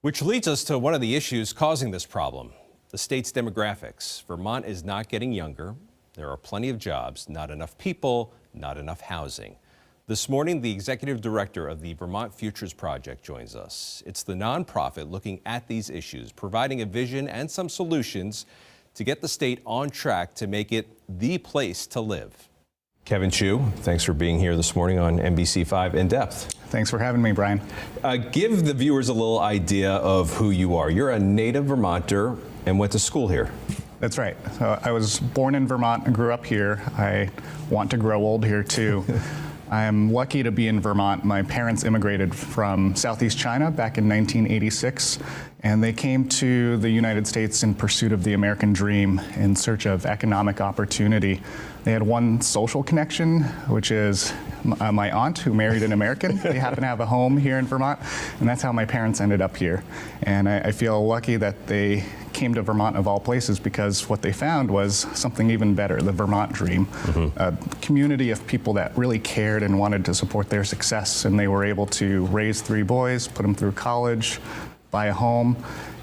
Which leads us to one of the issues causing this problem, the state's demographics. Vermont is not getting younger. There are plenty of jobs, not enough people, not enough housing. This morning, the executive director of the Vermont Futures Project joins us. It's the nonprofit looking at these issues, providing a vision and some solutions to get the state on track to make it the place to live. Kevin Chu, thanks for being here this morning on NBC5 In Depth. Thanks for having me, Brian. Give the viewers a little idea of who you are. You're a native Vermonter and went to school here. That's right. So I was born in Vermont and grew up here. I want to grow old here too. I'm lucky to be in Vermont. My parents immigrated from Southeast China back in 1986, and they came to the United States in pursuit of the American dream in search of economic opportunity. They had one social connection, which is my aunt, who married an American. They happen to have a home here in Vermont, and that's how my parents ended up here. And I feel lucky that they came to Vermont of all places, because what they found was something even better, the Vermont dream. A community of people that really cared and wanted to support their success, and they were able to raise 3 boys, put them through college, buy a home.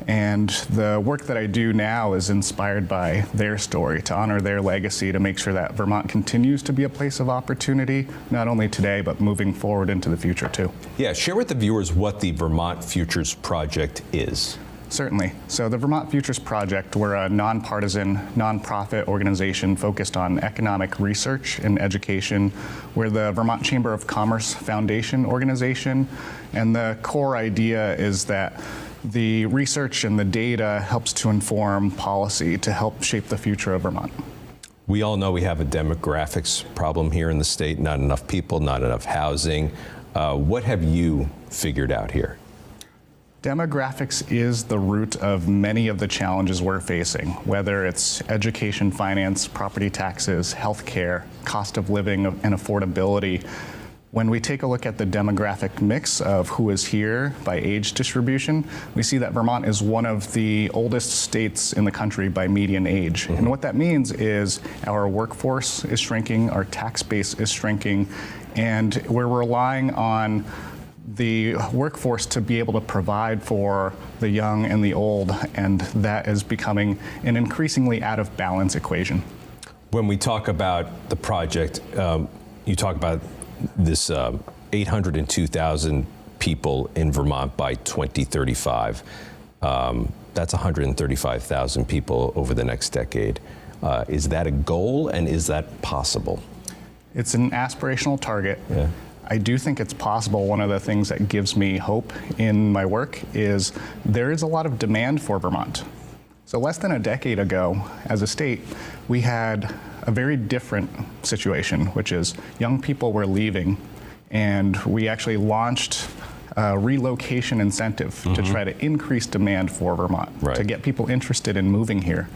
And the work that I do now is inspired by their story, to honor their legacy, to make sure that Vermont continues to be a place of opportunity, not only today, but moving forward into the future too. Yeah, share with the viewers what the Vermont Futures Project is. Certainly. So the Vermont Futures Project, we're a nonpartisan, nonprofit organization focused on economic research and education. We're the Vermont Chamber of Commerce Foundation organization, and the core idea is that the research and the data helps to inform policy to help shape the future of Vermont. We all know we have a demographics problem here in the state, not enough people, not enough housing. What have you figured out here? Demographics is the root of many of the challenges we're facing, whether it's education, finance, property taxes, healthcare, cost of living, and affordability. When we take a look at the demographic mix of who is here by age distribution, we see that Vermont is one of the oldest states in the country by median age. And what that means is our workforce is shrinking, our tax base is shrinking, and we're relying on the workforce to be able to provide for the young and the old, and that is becoming an increasingly out of balance equation. When we talk about the project, you talk about this 802,000 people in Vermont by 2035. That's 135,000 people over the next decade. Is that a goal, and is that possible? It's an aspirational target. Yeah. I do think it's possible. One of the things that gives me hope in my work is there is a lot of demand for Vermont. So less than a decade ago, as a state, we had a very different situation, which is young people were leaving, and we actually launched a relocation incentive to try to increase demand for Vermont, to get people interested in moving here.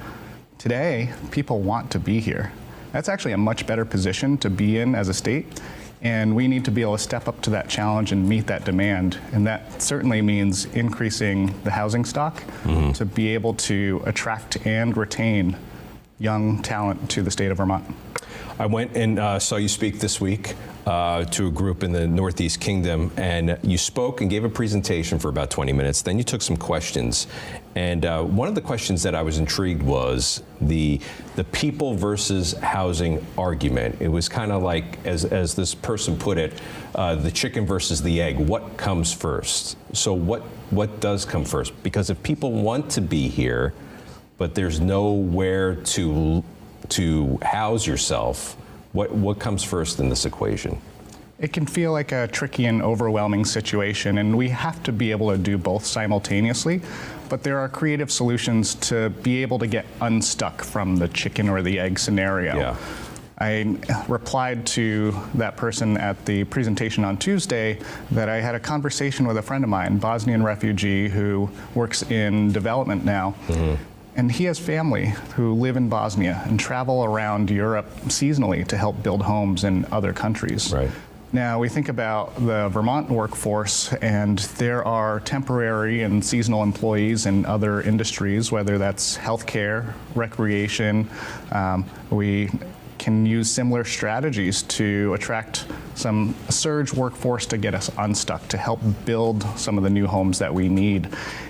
Today, people want to be here. That's actually a much better position to be in as a state, and we need to be able to step up to that challenge and meet that demand. And that certainly means increasing the housing stock to be able to attract and retain young talent to the state of Vermont. I went and saw you speak this week to a group in the Northeast Kingdom, and you spoke and gave a presentation for about 20 minutes. Then you took some questions, and one of the questions that I was intrigued was the people versus housing argument. It was kind of like, as this person put it, the chicken versus the egg. What comes first? So what does come first? Because if people want to be here, but there's nowhere to house yourself, what comes first in this equation? It can feel like a tricky and overwhelming situation, and we have to be able to do both simultaneously, but there are creative solutions to be able to get unstuck from the chicken or the egg scenario. Yeah. I replied to that person at the presentation on Tuesday that I had a conversation with a friend of mine, Bosnian refugee who works in development now. And he has family who live in Bosnia and travel around Europe seasonally to help build homes in other countries. Right. Now, we think about the Vermont workforce, and there are temporary and seasonal employees in other industries, whether that's healthcare, recreation. We can use similar strategies to attract some surge workforce to get us unstuck, to help build some of the new homes that we need.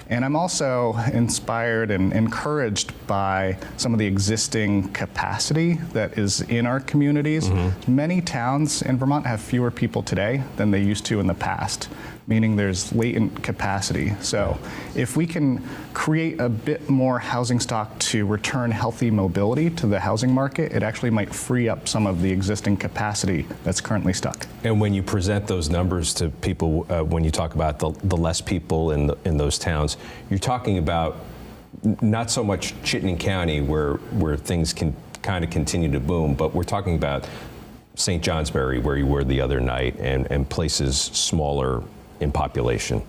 And I'm also inspired and encouraged by some of the existing capacity that is in our communities. Many towns in Vermont have fewer people today than they used to in the past, meaning there's latent capacity. So if we can create a bit more housing stock to return healthy mobility to the housing market, it actually might free up some of the existing capacity that's currently stuck. And when you present those numbers to people, when you talk about the less people in those towns, you're talking about not so much Chittenden County where things can kind of continue to boom, but we're talking about St. Johnsbury, where you were the other night, and places smaller in population.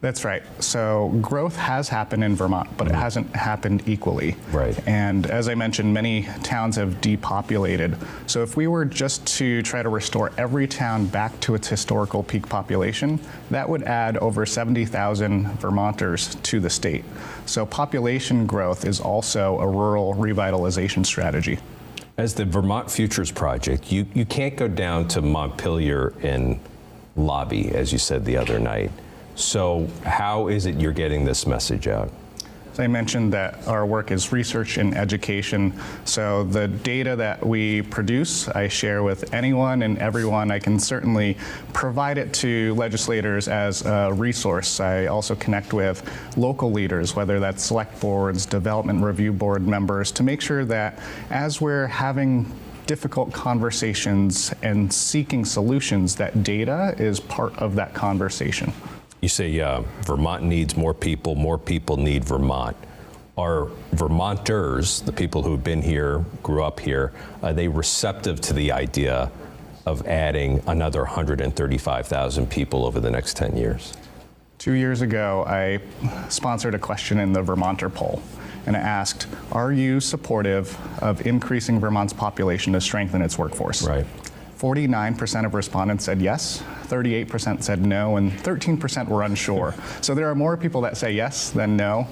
That's right. So growth has happened in Vermont, but it hasn't happened equally. Right. And as I mentioned, many towns have depopulated. So if we were just to try to restore every town back to its historical peak population, that would add over 70,000 Vermonters to the state. So population growth is also a rural revitalization strategy. As the Vermont Futures Project, you can't go down to Montpelier and lobby, as you said the other night. So how is it you're getting this message out? As I mentioned, that our work is research and education. So the data that we produce, I share with anyone and everyone. I can certainly provide it to legislators as a resource. I also connect with local leaders, whether that's select boards, development review board members, to make sure that as we're having difficult conversations and seeking solutions, that data is part of that conversation. You say Vermont needs more people need Vermont. Are Vermonters, the people who've been here, grew up here, are they receptive to the idea of adding another 135,000 people over the next 10 years? 2 years ago, I sponsored a question in the Vermonter poll, and I asked, are you supportive of increasing Vermont's population to strengthen its workforce? Right. 49% of respondents said yes, 38% said no, and 13% were unsure. So there are more people that say yes than no.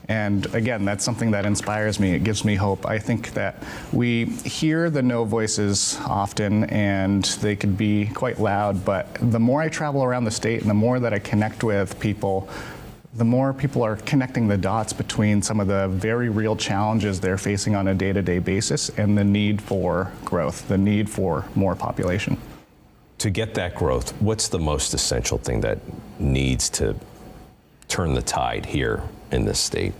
And again, that's something that inspires me. It gives me hope. I think that we hear the no voices often, and they could be quite loud, but the more I travel around the state and the more that I connect with people, the more people are connecting the dots between some of the very real challenges they're facing on a day-to-day basis and the need for growth, the need for more population. To get that growth, what's the most essential thing that needs to turn the tide here in this state?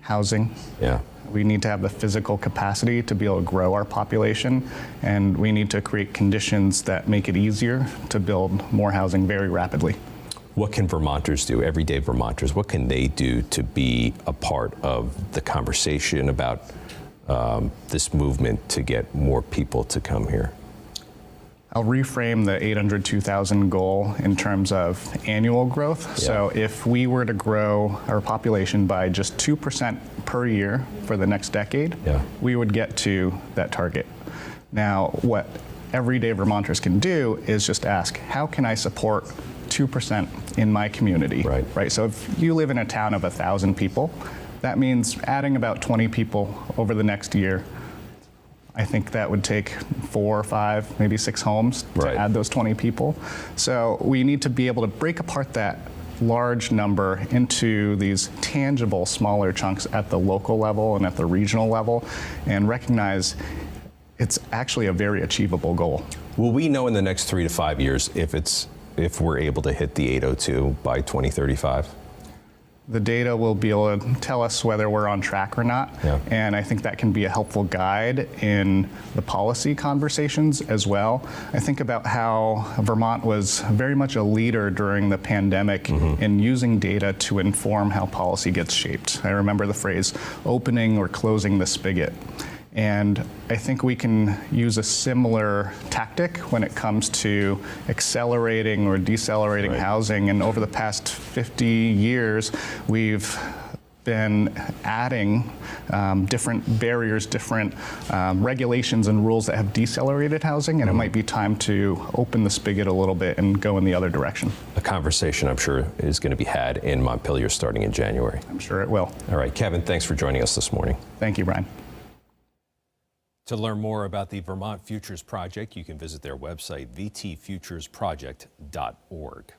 Housing. Yeah. We need to have the physical capacity to be able to grow our population, and we need to create conditions that make it easier to build more housing very rapidly. What can Vermonters do, everyday Vermonters, what can they do to be a part of the conversation about this movement to get more people to come here? I'll reframe the 802,000 goal in terms of annual growth. Yeah. So if we were to grow our population by just 2% per year for the next decade, yeah, we would get to that target. Now, what everyday Vermonters can do is just ask, how can I support 2% in my community? Right. So if you live in a town of 1,000 people, that means adding about 20 people over the next year. I think that would take 4 or 5, maybe 6 homes to add those 20 people. So we need to be able to break apart that large number into these tangible, smaller chunks at the local level and at the regional level, and recognize it's actually a very achievable goal. Will we know in the next 3 to 5 years if we're able to hit the 802 by 2035? The data will be able to tell us whether we're on track or not. Yeah. And I think that can be a helpful guide in the policy conversations as well. I think about how Vermont was very much a leader during the pandemic in using data to inform how policy gets shaped. I remember the phrase opening or closing the spigot. And I think we can use a similar tactic when it comes to accelerating or decelerating housing. And over the past 50 years, we've been adding different barriers, different regulations and rules that have decelerated housing, and it might be time to open the spigot a little bit and go in the other direction. A conversation I'm sure is going to be had in Montpelier starting in January. I'm sure it will. All right, Kevin, thanks for joining us this morning. Thank you, Brian. To learn more about the Vermont Futures Project, you can visit their website, vtfuturesproject.org.